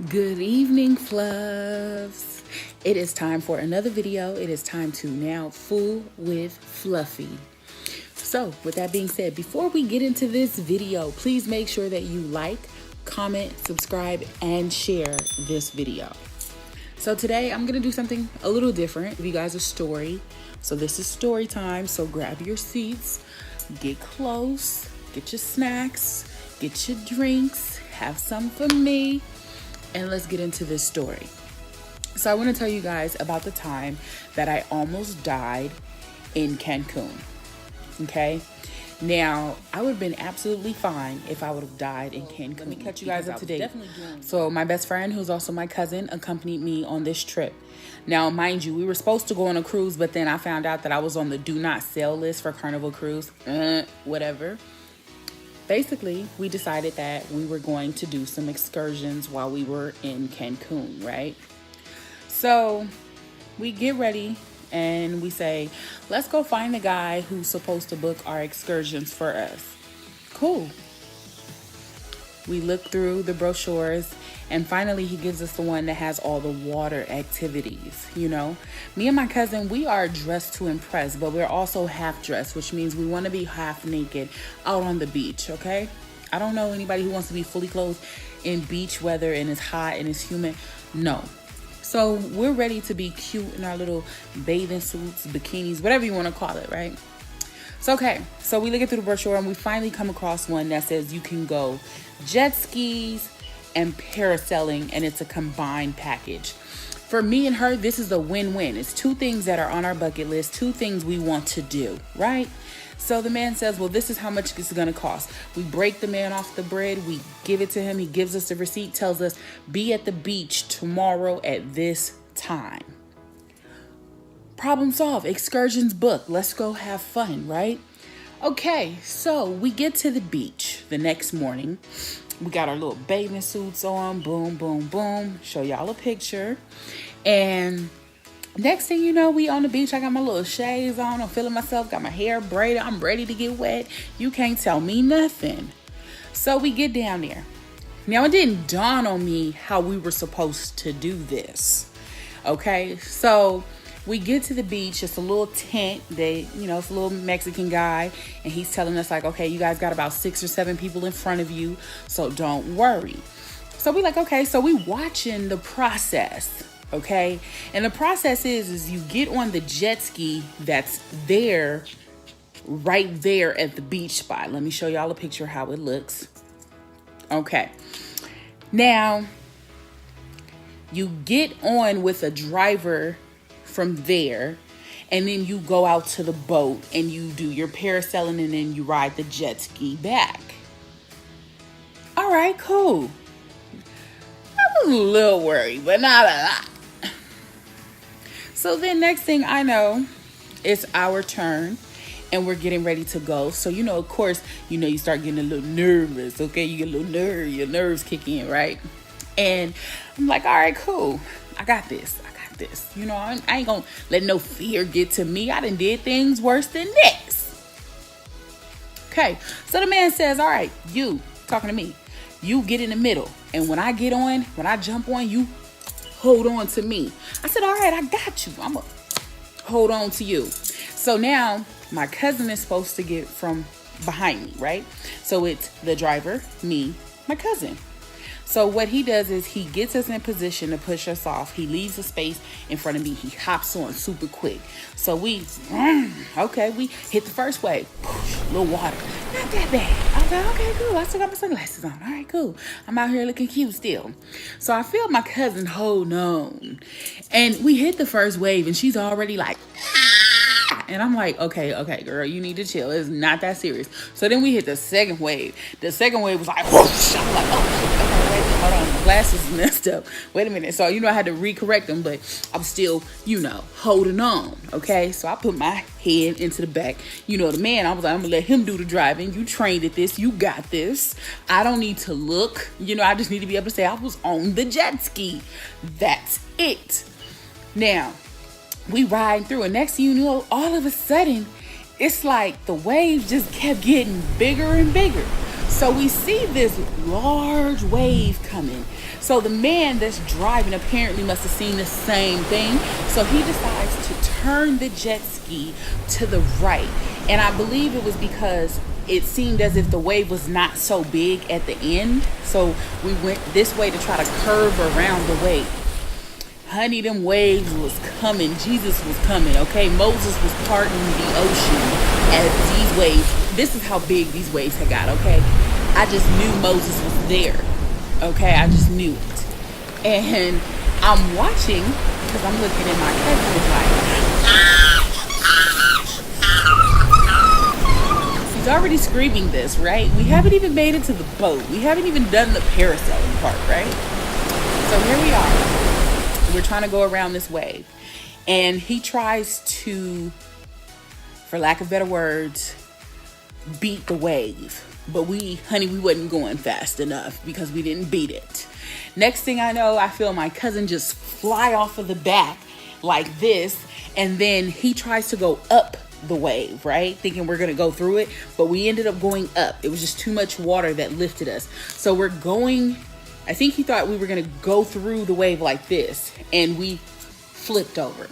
Good evening, Fluffs. It is time for another video. It is time to now fool with Fluffy. So with that being said, before we get into this video, please make sure that you like, comment, subscribe, and share this video. So today I'm gonna do something a little different. Give you guys a story. So this is story time. So grab your seats, get close, get your snacks, get your drinks, have some for me, and let's get into this story. So I want to tell you guys about the time that I almost died in Cancun. Okay? Now, I would have been absolutely fine if I would have died in Cancun. Let me catch you guys up to date. So my best friend, who's also my cousin, accompanied me on this trip. Now, mind you, we were supposed to go on a cruise, but then I found out that I was on the do not sail list for Carnival Cruise. Whatever. Basically, we decided that we were going to do some excursions while we were in Cancun, right? So we get ready and we say, let's go find the guy who's supposed to book our excursions for us. Cool. We look through the brochures and finally he gives us the one that has all the water activities, you know. Me and my cousin, we are dressed to impress, but we're also half dressed, which means we want to be half naked out on the beach, okay? I don't know anybody who wants to be fully clothed in beach weather and it's hot and it's humid. No. So we're ready to be cute in our little bathing suits, bikinis, whatever you want to call it, right? So, okay, so we look through the brochure and we finally come across one that says you can go jet skis and parasailing, and it's a combined package. For me and her, this is a win-win. It's two things that are on our bucket list, two things we want to do, right? So the man says, well, this is how much it's going to cost. We break the man off the bread. We give it to him. He gives us the receipt, tells us, be at the beach tomorrow at this time. Problem solved. Excursions booked. Let's go have fun, right? Okay, so we get to the beach the next morning. We got our little bathing suits on. Boom, boom, boom. Show y'all a picture. And next thing you know, we on the beach. I got my little shades on. I'm feeling myself. Got my hair braided. I'm ready to get wet. You can't tell me nothing. So we get down there. Now, it didn't dawn on me how we were supposed to do this. Okay, so we get to the beach. It's a little tent. It's a little Mexican guy. And he's telling us like, okay, you guys got about 6 or 7 people in front of you. So don't worry. So we like, okay, so we watching the process. Okay. And the process is you get on the jet ski that's there, right there at the beach spot. Let me show y'all a picture of how it looks. Okay. Now, you get on with a driver from there, and then you go out to the boat and you do your parasailing and then you ride the jet ski back. All right, cool. I was a little worried, but not a lot. So then next thing I know, it's our turn and we're getting ready to go. So, of course, you start getting a little nervous, okay? You get a little your nerves kick in, right? And I'm like, all right, cool. I got this. I ain't gonna let no fear get to me. I done did things worse than this. Okay, so the man says, all right, you talking to me, you get in the middle, and when I jump on, you hold on to me. I said, all right, I got you. I'm gonna hold on to you. So now my cousin is supposed to get from behind me, right? So it's the driver, me, my cousin. So what he does is he gets us in position to push us off. He leaves a space in front of me. He hops on super quick. So we hit the first wave. A little water. Not that bad. I was like, okay, cool. I still got my sunglasses on. All right, cool. I'm out here looking cute still. So I feel my cousin hold on. And we hit the first wave and she's already like, ah! And I'm like, okay, girl, you need to chill. It's not that serious. So then we hit the second wave. The second wave was like, whoosh. I'm like, oh, okay, wait, hold on. My glasses messed up. Wait a minute. So, I had to recorrect them, but I'm still, holding on. Okay. So I put my head into the back. The man, I was like, I'm going to let him do the driving. You trained at this. You got this. I don't need to look. I just need to be able to say I was on the jet ski. That's it. Now, we ride through, and next thing you know, all of a sudden, it's like the waves just kept getting bigger and bigger. So we see this large wave coming. So the man that's driving apparently must have seen the same thing. So he decides to turn the jet ski to the right. And I believe it was because it seemed as if the wave was not so big at the end. So we went this way to try to curve around the wave. Honey, them waves was coming. Jesus was coming, okay? Moses was parting the ocean as these waves. This is how big these waves had got, okay? I just knew Moses was there, okay? I just knew it. And I'm watching because I'm looking at my cousin is like, she's already screaming this, right? We haven't even made it to the boat. We haven't even done the parasailing part, right? So here we are. We're trying to go around this wave. And he tries to, for lack of better words, beat the wave. But we wasn't going fast enough because we didn't beat it. Next thing I know, I feel my cousin just fly off of the back like this. And then he tries to go up the wave, right? Thinking we're going to go through it. But we ended up going up. It was just too much water that lifted us. So we're going... I think he thought we were going to go through the wave like this, and we flipped over.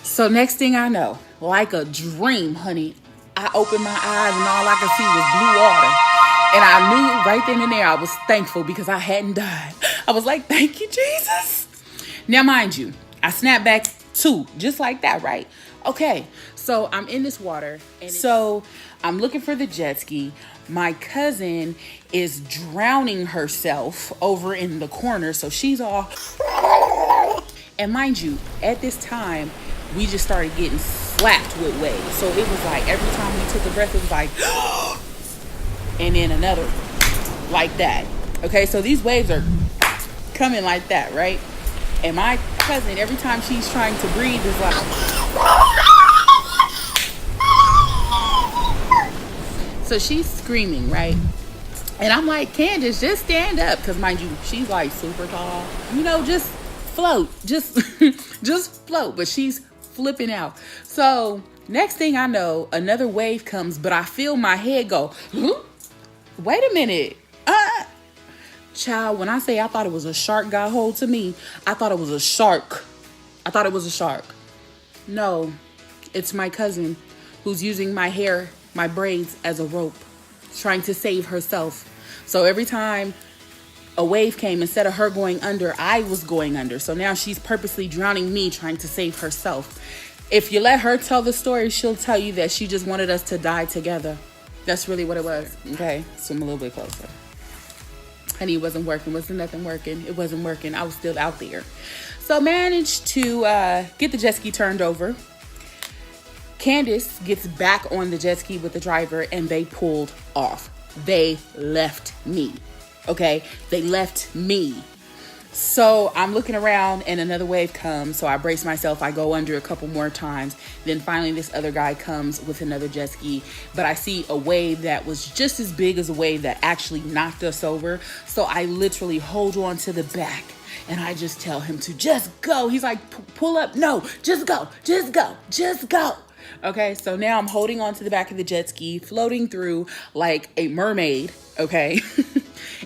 So next thing I know, like a dream, honey, I opened my eyes and all I could see was blue water. And I knew right then and there I was thankful because I hadn't died. I was like, thank you, Jesus. Now, mind you, I snapped back too, just like that, right? Okay, so I'm in this water, and so I'm looking for the jet ski. My cousin is drowning herself over in the corner, so she's all... And mind you, at this time, we just started getting slapped with waves. So it was like every time we took a breath, it was like... and then another like that. Okay, so these waves are coming like that, right? And my cousin, every time she's trying to breathe, is like... So she's screaming, right? And I'm like, Candace, just stand up. Because mind you, she's like super tall. You know, just float. Just float. But she's flipping out. So next thing I know, another wave comes. But I feel my head go, wait a minute. Child, when I say I thought it was a shark got hold to me, I thought it was a shark. I thought it was a shark. No, it's my cousin who's using my hair, my braids as a rope, trying to save herself. So every time a wave came, instead of her going under, I was going under. So now she's purposely drowning me, trying to save herself. If you let her tell the story, she'll tell you that she just wanted us to die together. That's really what it was. Okay, swim a little bit closer. Honey, it wasn't working. Wasn't nothing working. It wasn't working. I was still out there. So managed to get the jet ski turned over. Candace gets back on the jet ski with the driver, and they pulled off. They left me. Okay? They left me. So I'm looking around, and another wave comes. So I brace myself. I go under a couple more times. Then finally this other guy comes with another jet ski. But I see a wave that was just as big as a wave that actually knocked us over. So I literally hold on to the back. And I just tell him to just go. He's like, pull up. No, just go. Just go. Just go. Okay, so now I'm holding on to the back of the jet ski, floating through like a mermaid, okay?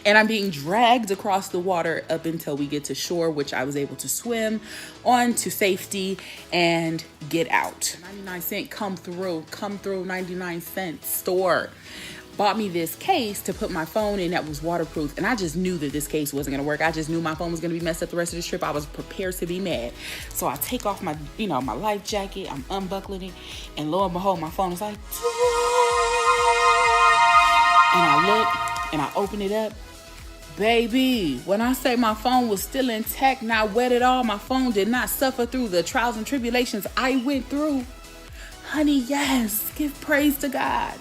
And I'm being dragged across the water up until we get to shore, which I was able to swim on to safety and get out. 99-cent come through 99-cent store. Bought me this case to put my phone in that was waterproof. And I just knew that this case wasn't going to work. I just knew my phone was going to be messed up the rest of the trip. I was prepared to be mad. So I take off my, my life jacket. I'm unbuckling it. And lo and behold, my phone is like, and I look and I open it up. Baby, when I say my phone was still intact, not wet at all, my phone did not suffer through the trials and tribulations I went through. Honey, yes, give praise to God.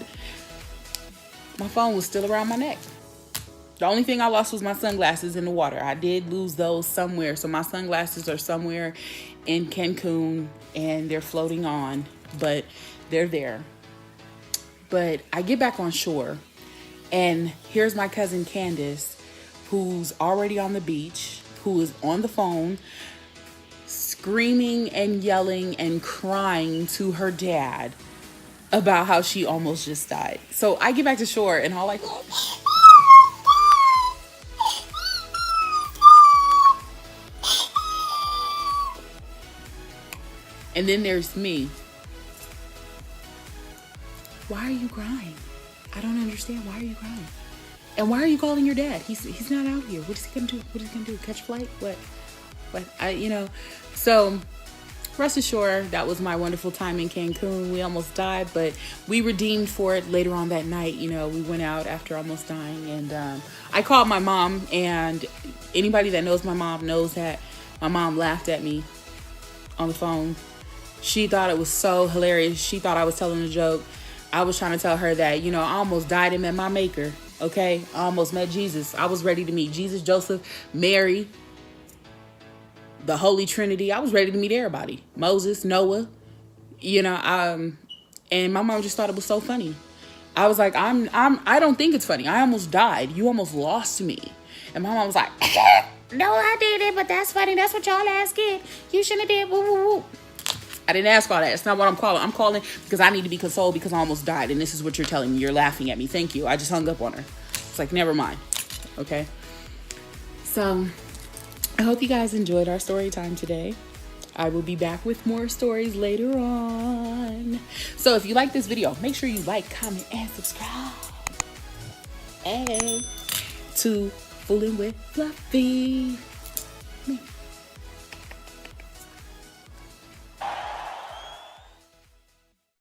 My phone was still around my neck. The only thing I lost was my sunglasses in the water. I did lose those somewhere. So my sunglasses are somewhere in Cancun and they're floating on, but they're there. But I get back on shore and here's my cousin Candace, who's already on the beach, who is on the phone, screaming and yelling and crying to her dad about how she almost just died. So I get back to shore and I'm like, And then there's me. Why are you crying? I don't understand. Why are you crying? And why are you calling your dad? He's not out here. What is he gonna do? What is he gonna do? Catch a flight? What? So rest assured, that was my wonderful time in Cancun. We almost died, but we redeemed for it later on that night. We went out after almost dying, and I called my mom, and anybody that knows my mom knows that my mom laughed at me on the phone. She thought it was so hilarious. She thought I was telling a joke. I was trying to tell her that, I almost died and met my maker. Okay? I almost met Jesus. I was ready to meet Jesus, Joseph, Mary, the Holy Trinity. I was ready to meet everybody. Moses, Noah, and my mom just thought it was so funny. I was like, I don't think it's funny. I almost died. You almost lost me. And my mom was like, no, I didn't, but that's funny. That's what y'all asking. You shouldn't have did. Woo, woo, woo. I didn't ask all that. It's not what I'm calling. I'm calling because I need to be consoled because I almost died. And this is what you're telling me. You're laughing at me. Thank you. I just hung up on her. It's like, never mind. Okay. So I hope you guys enjoyed our story time today. I will be back with more stories later on. So if you like this video, make sure you like, comment, and subscribe. And to Foolin' with Fluffy.